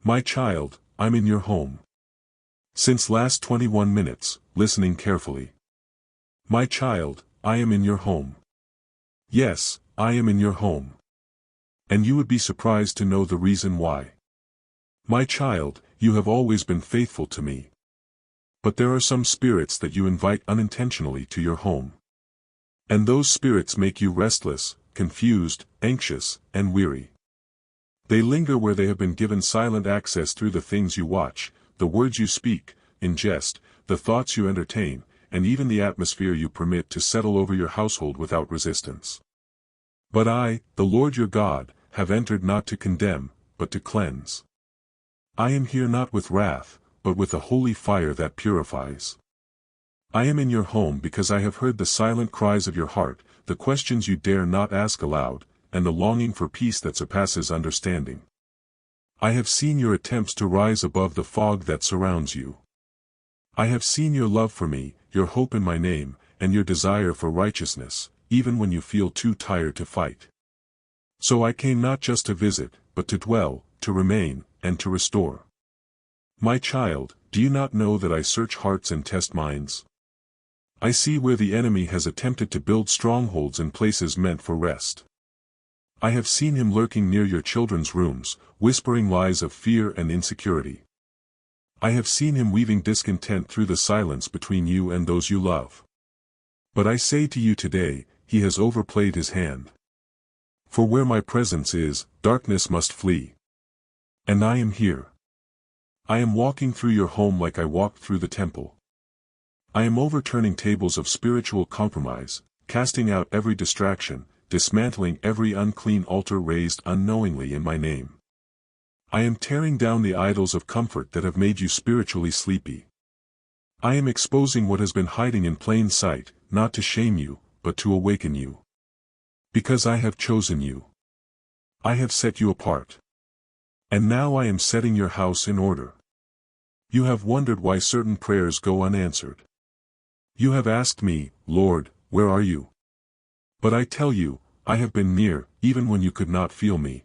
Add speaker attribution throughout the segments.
Speaker 1: My child, I'm in your home. Since last 21 minutes, listening carefully. My child, I am in your home. Yes, I am in your home. And you would be surprised to know the reason why. My child, you have always been faithful to me. But there are some spirits that you invite unintentionally to your home. And those spirits make you restless, confused, anxious, and weary. They linger where they have been given silent access through the things you watch, the words you speak, ingest, the thoughts you entertain, and even the atmosphere you permit to settle over your household without resistance. But I, the Lord your God, have entered not to condemn, but to cleanse. I am here not with wrath, but with a holy fire that purifies. I am in your home because I have heard the silent cries of your heart, the questions you dare not ask aloud, and the longing for peace that surpasses understanding. I have seen your attempts to rise above the fog that surrounds you. I have seen your love for me, your hope in my name, and your desire for righteousness, even when you feel too tired to fight. So I came not just to visit, but to dwell, to remain, and to restore. My child, do you not know that I search hearts and test minds? I see where the enemy has attempted to build strongholds in places meant for rest. I have seen him lurking near your children's rooms, whispering lies of fear and insecurity. I have seen him weaving discontent through the silence between you and those you love. But I say to you today, he has overplayed his hand. For where my presence is, darkness must flee. And I am here. I am walking through your home like I walked through the temple. I am overturning tables of spiritual compromise, casting out every distraction, dismantling every unclean altar raised unknowingly in my name. I am tearing down the idols of comfort that have made you spiritually sleepy. I am exposing what has been hiding in plain sight, not to shame you, but to awaken you. Because I have chosen you. I have set you apart. And now I am setting your house in order. You have wondered why certain prayers go unanswered. You have asked me, Lord, where are you? But I tell you, I have been near, even when you could not feel me.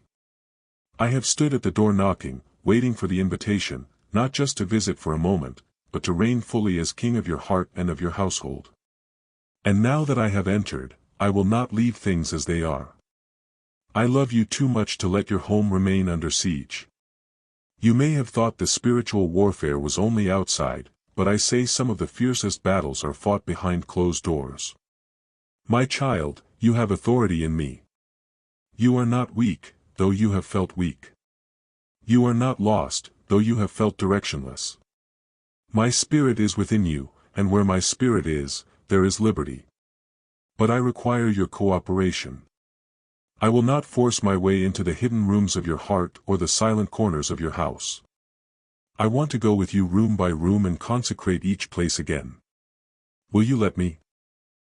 Speaker 1: I have stood at the door knocking, waiting for the invitation, not just to visit for a moment, but to reign fully as king of your heart and of your household. And now that I have entered, I will not leave things as they are. I love you too much to let your home remain under siege. You may have thought the spiritual warfare was only outside, but I say some of the fiercest battles are fought behind closed doors. My child, you have authority in me. You are not weak, though you have felt weak. You are not lost, though you have felt directionless. My spirit is within you, and where my spirit is, there is liberty. But I require your cooperation. I will not force my way into the hidden rooms of your heart or the silent corners of your house. I want to go with you room by room and consecrate each place again. Will you let me?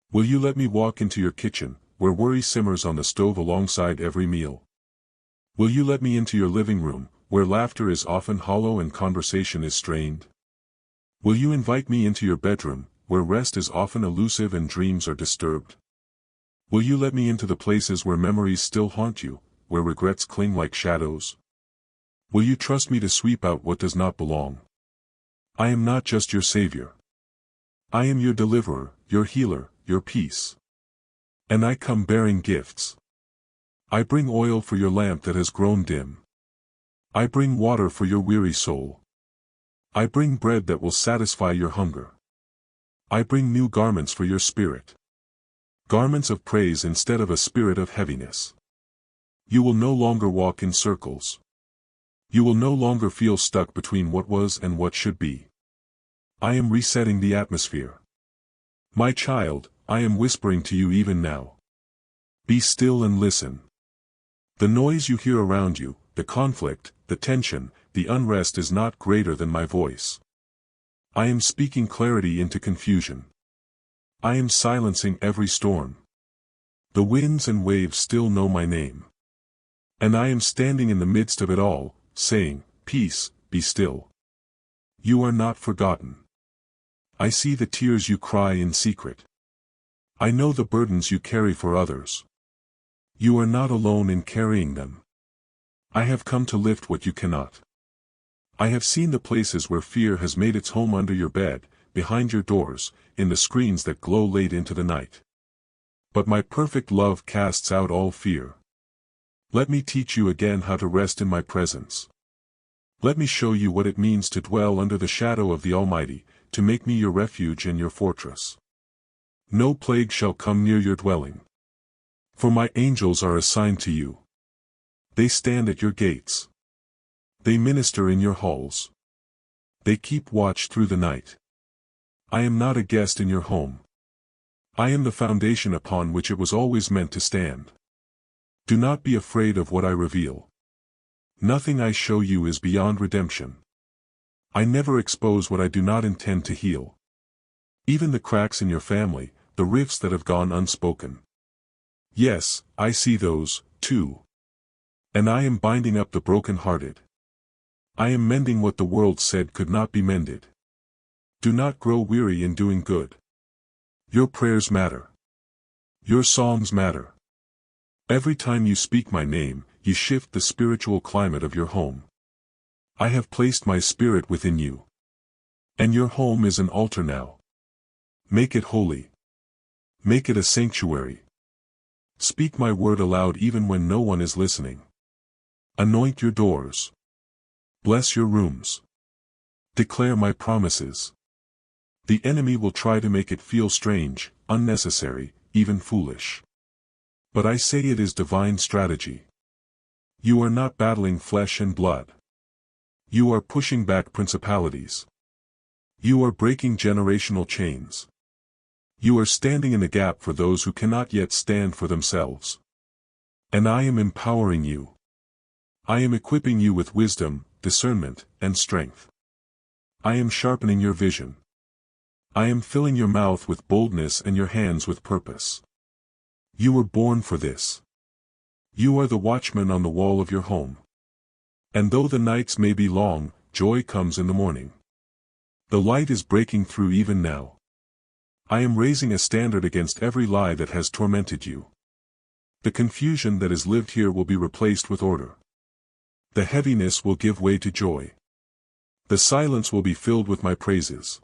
Speaker 1: Will you let me walk into your kitchen, where worry simmers on the stove alongside every meal? Will you let me into your living room, where laughter is often hollow and conversation is strained? Will you invite me into your bedroom, where rest is often elusive and dreams are disturbed? Will you let me into the places where memories still haunt you, where regrets cling like shadows? Will you trust me to sweep out what does not belong? I am not just your savior. I am your deliverer, your healer, your peace. And I come bearing gifts. I bring oil for your lamp that has grown dim. I bring water for your weary soul. I bring bread that will satisfy your hunger. I bring new garments for your spirit. Garments of praise instead of a spirit of heaviness. You will no longer walk in circles. You will no longer feel stuck between what was and what should be. I am resetting the atmosphere. My child, I am whispering to you even now. Be still and listen. The noise you hear around you, the conflict, the tension, the unrest is not greater than my voice. I am speaking clarity into confusion. I am silencing every storm. The winds and waves still know my name. And I am standing in the midst of it all, saying, Peace, be still. You are not forgotten. I see the tears you cry in secret. I know the burdens you carry for others. You are not alone in carrying them. I have come to lift what you cannot. I have seen the places where fear has made its home under your bed, behind your doors, in the screens that glow late into the night. But my perfect love casts out all fear. Let me teach you again how to rest in my presence. Let me show you what it means to dwell under the shadow of the Almighty, to make me your refuge and your fortress. No plague shall come near your dwelling. For my angels are assigned to you. They stand at your gates. They minister in your halls. They keep watch through the night. I am not a guest in your home. I am the foundation upon which it was always meant to stand. Do not be afraid of what I reveal. Nothing I show you is beyond redemption. I never expose what I do not intend to heal. Even the cracks in your family, the rifts that have gone unspoken. Yes, I see those, too. And I am binding up the broken-hearted. I am mending what the world said could not be mended. Do not grow weary in doing good. Your prayers matter. Your songs matter. Every time you speak my name, you shift the spiritual climate of your home. I have placed my spirit within you. And your home is an altar now. Make it holy. Make it a sanctuary. Speak my word aloud even when no one is listening. Anoint your doors. Bless your rooms. Declare my promises. The enemy will try to make it feel strange, unnecessary, even foolish. But I say it is divine strategy. You are not battling flesh and blood. You are pushing back principalities. You are breaking generational chains. You are standing in the gap for those who cannot yet stand for themselves. And I am empowering you. I am equipping you with wisdom, discernment, and strength. I am sharpening your vision. I am filling your mouth with boldness and your hands with purpose. You were born for this. You are the watchman on the wall of your home. And though the nights may be long, joy comes in the morning. The light is breaking through even now. I am raising a standard against every lie that has tormented you. The confusion that has lived here will be replaced with order. The heaviness will give way to joy. The silence will be filled with my praises.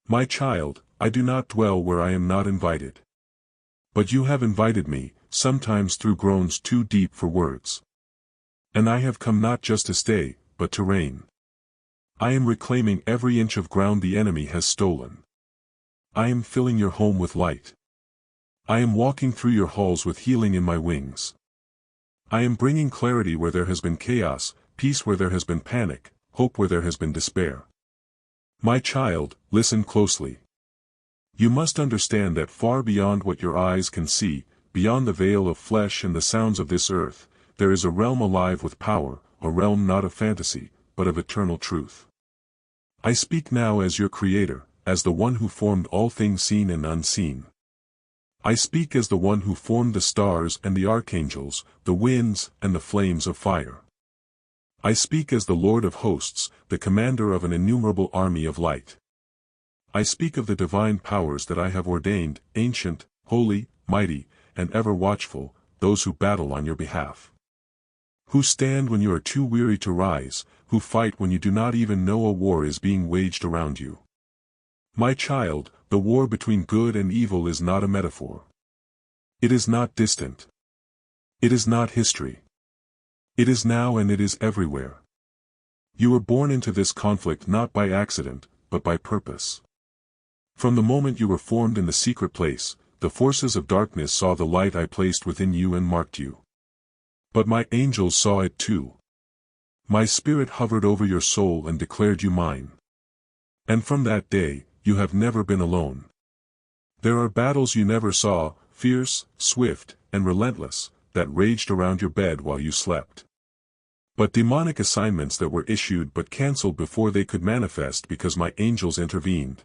Speaker 1: My child, I do not dwell where I am not invited. But you have invited me, sometimes through groans too deep for words. And I have come not just to stay, but to reign. I am reclaiming every inch of ground the enemy has stolen. I am filling your home with light. I am walking through your halls with healing in my wings. I am bringing clarity where there has been chaos, peace where there has been panic, hope where there has been despair. My child, listen closely. You must understand that far beyond what your eyes can see, beyond the veil of flesh and the sounds of this earth, there is a realm alive with power, a realm not of fantasy, but of eternal truth. I speak now as your Creator, as the one who formed all things seen and unseen. I speak as the one who formed the stars and the archangels, the winds and the flames of fire. I speak as the Lord of hosts, the commander of an innumerable army of light. I speak of the divine powers that I have ordained, ancient, holy, mighty, and ever watchful, those who battle on your behalf. Who stand when you are too weary to rise, who fight when you do not even know a war is being waged around you. My child, the war between good and evil is not a metaphor. It is not distant. It is not history. It is now and it is everywhere. You were born into this conflict not by accident, but by purpose. From the moment you were formed in the secret place, the forces of darkness saw the light I placed within you and marked you. But my angels saw it too. My spirit hovered over your soul and declared you mine. And from that day, you have never been alone. There are battles you never saw, fierce, swift, and relentless, that raged around your bed while you slept. But demonic assignments that were issued but cancelled before they could manifest because my angels intervened.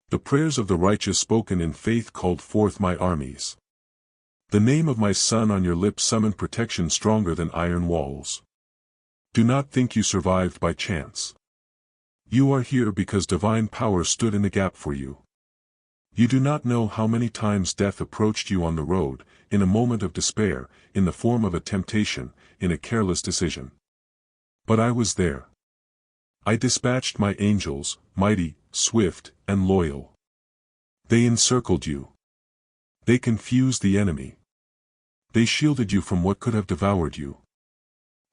Speaker 1: The prayers of the righteous spoken in faith called forth my armies. The name of my Son on your lips summoned protection stronger than iron walls. Do not think you survived by chance. You are here because divine power stood in the gap for you. You do not know how many times death approached you on the road, in a moment of despair, in the form of a temptation, in a careless decision. But I was there. I dispatched my angels, mighty, swift, and loyal. They encircled you. They confused the enemy. They shielded you from what could have devoured you.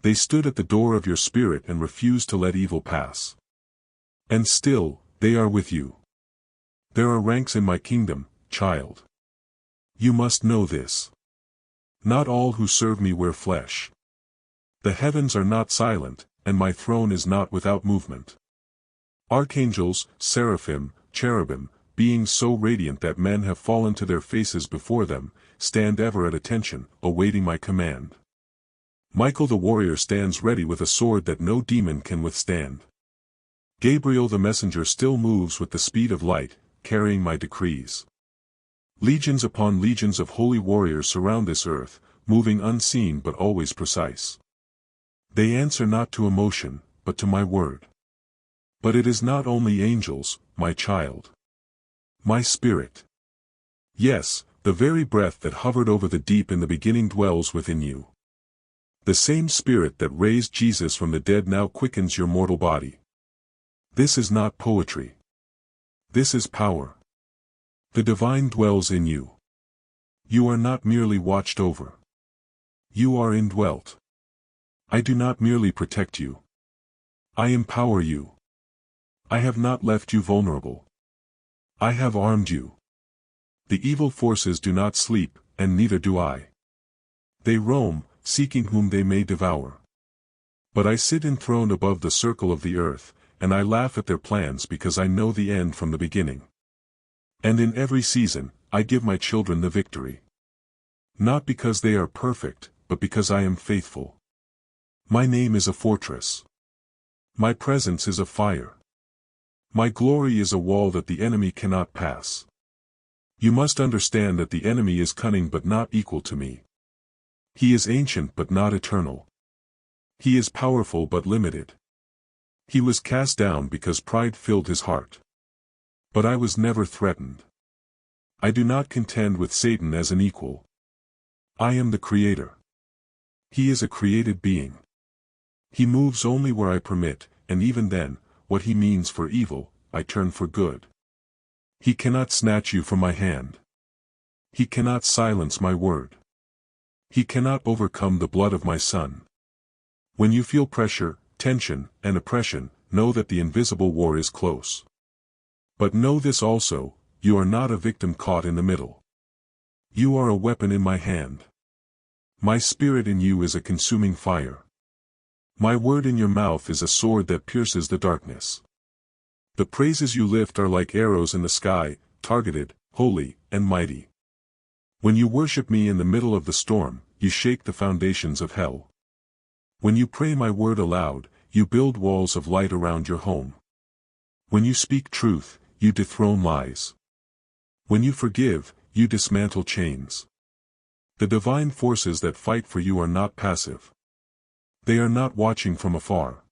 Speaker 1: They stood at the door of your spirit and refused to let evil pass. And still, they are with you. There are ranks in my kingdom, child. You must know this. Not all who serve me wear flesh. The heavens are not silent, and my throne is not without movement. Archangels, seraphim, cherubim, beings so radiant that men have fallen to their faces before them, stand ever at attention, awaiting my command. Michael the warrior stands ready with a sword that no demon can withstand. Gabriel the messenger still moves with the speed of light, carrying my decrees. Legions upon legions of holy warriors surround this earth, moving unseen but always precise. They answer not to emotion, but to my word. But it is not only angels, my child. My spirit. Yes, the very breath that hovered over the deep in the beginning dwells within you. The same spirit that raised Jesus from the dead now quickens your mortal body. This is not poetry. This is power. The divine dwells in you. You are not merely watched over. You are indwelt. I do not merely protect you. I empower you. I have not left you vulnerable. I have armed you. The evil forces do not sleep, and neither do I. They roam, seeking whom they may devour. But I sit enthroned above the circle of the earth, and I laugh at their plans because I know the end from the beginning. And in every season, I give my children the victory. Not because they are perfect, but because I am faithful. My name is a fortress. My presence is a fire. My glory is a wall that the enemy cannot pass. You must understand that the enemy is cunning but not equal to me. He is ancient but not eternal. He is powerful but limited. He was cast down because pride filled his heart. But I was never threatened. I do not contend with Satan as an equal. I am the Creator. He is a created being. He moves only where I permit, and even then, what he means for evil, I turn for good. He cannot snatch you from my hand. He cannot silence my word. He cannot overcome the blood of my Son. When you feel pressure, tension, and oppression, know that the invisible war is close. But know this also, you are not a victim caught in the middle. You are a weapon in my hand. My spirit in you is a consuming fire. My word in your mouth is a sword that pierces the darkness. The praises you lift are like arrows in the sky, targeted, holy, and mighty. When you worship me in the middle of the storm, you shake the foundations of hell. When you pray my word aloud, you build walls of light around your home. When you speak truth, you dethrone lies. When you forgive, you dismantle chains. The divine forces that fight for you are not passive. They are not watching from afar.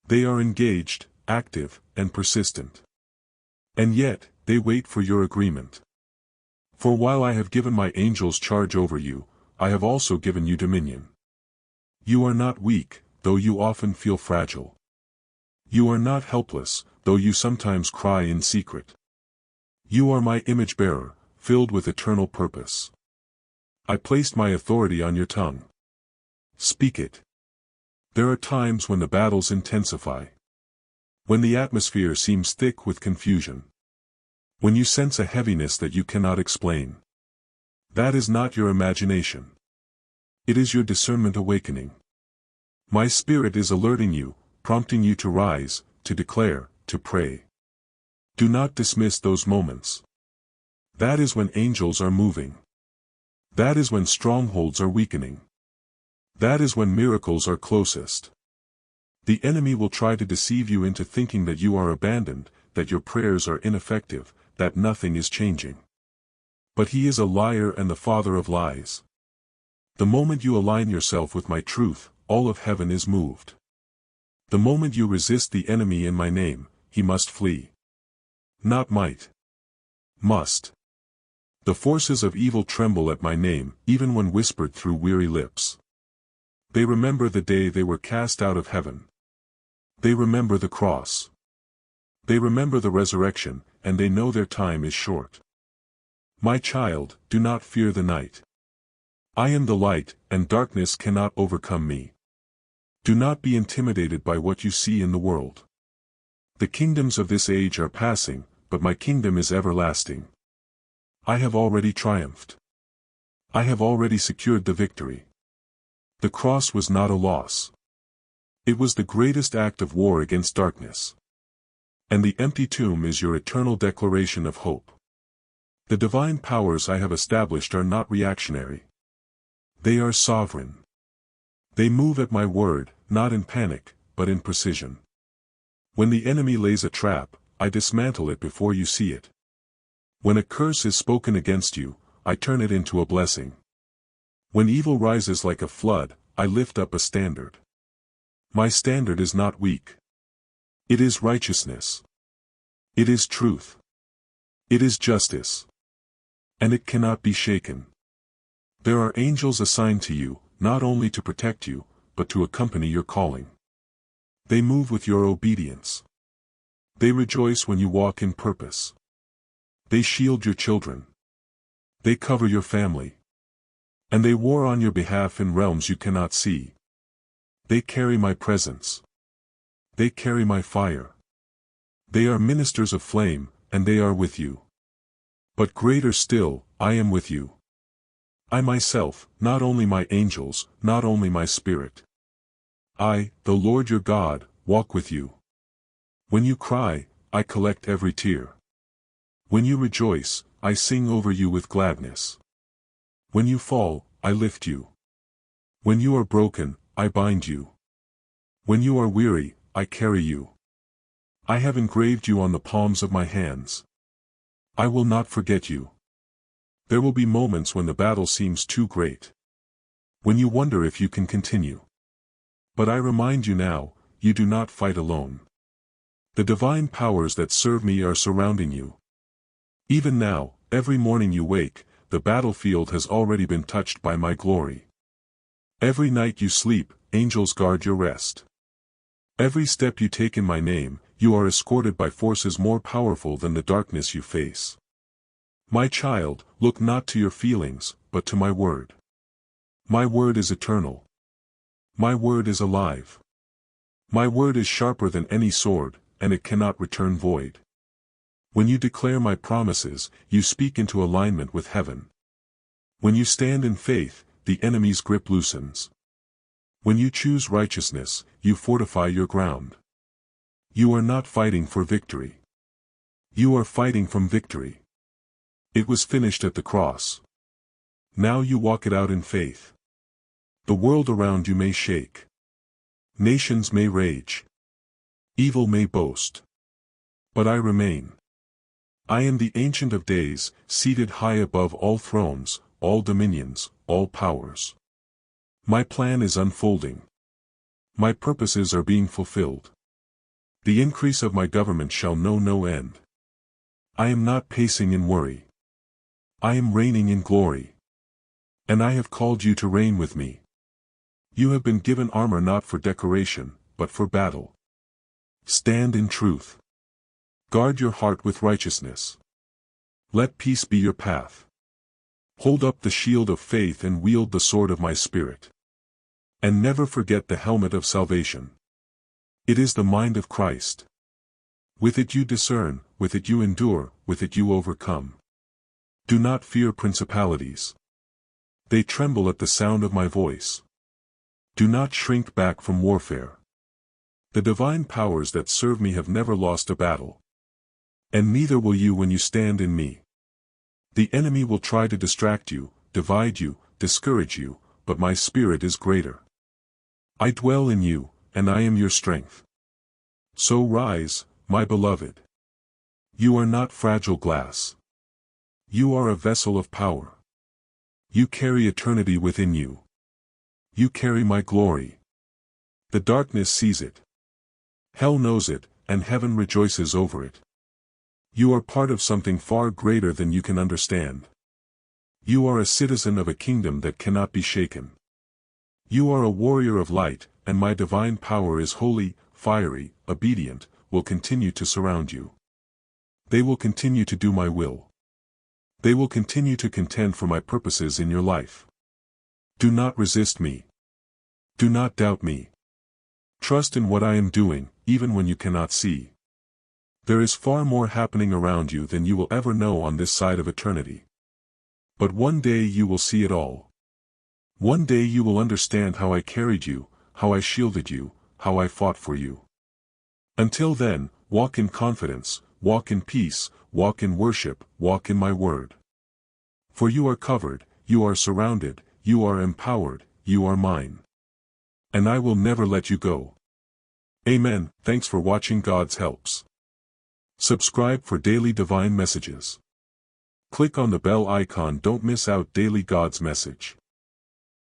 Speaker 1: They are engaged, active, and persistent. And yet, they wait for your agreement. For while I have given my angels charge over you, I have also given you dominion. You are not weak, though you often feel fragile. You are not helpless, though you sometimes cry in secret. You are my image bearer, filled with eternal purpose. I placed my authority on your tongue. Speak it. There are times when the battles intensify. When the atmosphere seems thick with confusion. When you sense a heaviness that you cannot explain. That is not your imagination. It is your discernment awakening. My spirit is alerting you, prompting you to rise, to declare, to pray. Do not dismiss those moments. That is when angels are moving. That is when strongholds are weakening. That is when miracles are closest. The enemy will try to deceive you into thinking that you are abandoned, that your prayers are ineffective, that nothing is changing. But he is a liar and the father of lies. The moment you align yourself with my truth, all of heaven is moved. The moment you resist the enemy in my name, he must flee. Not might. Must. The forces of evil tremble at my name, even when whispered through weary lips. They remember the day they were cast out of heaven. They remember the cross. They remember the resurrection, and they know their time is short. My child, do not fear the night. I am the light, and darkness cannot overcome me. Do not be intimidated by what you see in the world. The kingdoms of this age are passing, but my kingdom is everlasting. I have already triumphed. I have already secured the victory. The cross was not a loss. It was the greatest act of war against darkness. And the empty tomb is your eternal declaration of hope. The divine powers I have established are not reactionary. They are sovereign. They move at my word, not in panic, but in precision. When the enemy lays a trap, I dismantle it before you see it. When a curse is spoken against you, I turn it into a blessing. When evil rises like a flood, I lift up a standard. My standard is not weak. It is righteousness. It is truth. It is justice. And it cannot be shaken. There are angels assigned to you, not only to protect you, but to accompany your calling. They move with your obedience. They rejoice when you walk in purpose. They shield your children. They cover your family. And they war on your behalf in realms you cannot see. They carry my presence. They carry my fire. They are ministers of flame, and they are with you. But greater still, I am with you. I myself, not only my angels, not only my spirit. I, the Lord your God, walk with you. When you cry, I collect every tear. When you rejoice, I sing over you with gladness. When you fall, I lift you. When you are broken, I bind you. When you are weary, I carry you. I have engraved you on the palms of my hands. I will not forget you. There will be moments when the battle seems too great. When you wonder if you can continue. But I remind you now, you do not fight alone. The divine powers that serve me are surrounding you. Even now, every morning you wake, the battlefield has already been touched by my glory. Every night you sleep, angels guard your rest. Every step you take in my name, you are escorted by forces more powerful than the darkness you face. My child, look not to your feelings, but to my word. My word is eternal. My word is alive. My word is sharper than any sword, and it cannot return void. When you declare my promises, you speak into alignment with heaven. When you stand in faith, the enemy's grip loosens. When you choose righteousness, you fortify your ground. You are not fighting for victory. You are fighting from victory. It was finished at the cross. Now you walk it out in faith. The world around you may shake. Nations may rage. Evil may boast. But I remain. I am the Ancient of Days, seated high above all thrones, all dominions, all powers. My plan is unfolding. My purposes are being fulfilled. The increase of my government shall know no end. I am not pacing in worry. I am reigning in glory. And I have called you to reign with me. You have been given armor not for decoration, but for battle. Stand in truth. Guard your heart with righteousness. Let peace be your path. Hold up the shield of faith and wield the sword of my spirit. And never forget the helmet of salvation. It is the mind of Christ. With it you discern, with it you endure, with it you overcome. Do not fear principalities. They tremble at the sound of my voice. Do not shrink back from warfare. The divine powers that serve me have never lost a battle. And neither will you when you stand in me. The enemy will try to distract you, divide you, discourage you, but my spirit is greater. I dwell in you, and I am your strength. So rise, my beloved. You are not fragile glass. You are a vessel of power. You carry eternity within you. You carry my glory. The darkness sees it. Hell knows it, and heaven rejoices over it. You are part of something far greater than you can understand. You are a citizen of a kingdom that cannot be shaken. You are a warrior of light, and my divine power is holy, fiery, obedient, will continue to surround you. They will continue to do my will. They will continue to contend for my purposes in your life. Do not resist me. Do not doubt me. Trust in what I am doing, even when you cannot see. There is far more happening around you than you will ever know on this side of eternity. But one day you will see it all. One day you will understand how I carried you, how I shielded you, how I fought for you. Until then, walk in confidence, walk in peace, walk in worship, walk in my word. For you are covered, you are surrounded, you are empowered, you are mine. And I will never let you go. Amen. Thanks for watching God's Helps. Subscribe for daily divine messages. Click on the bell icon. Don't miss out daily God's message.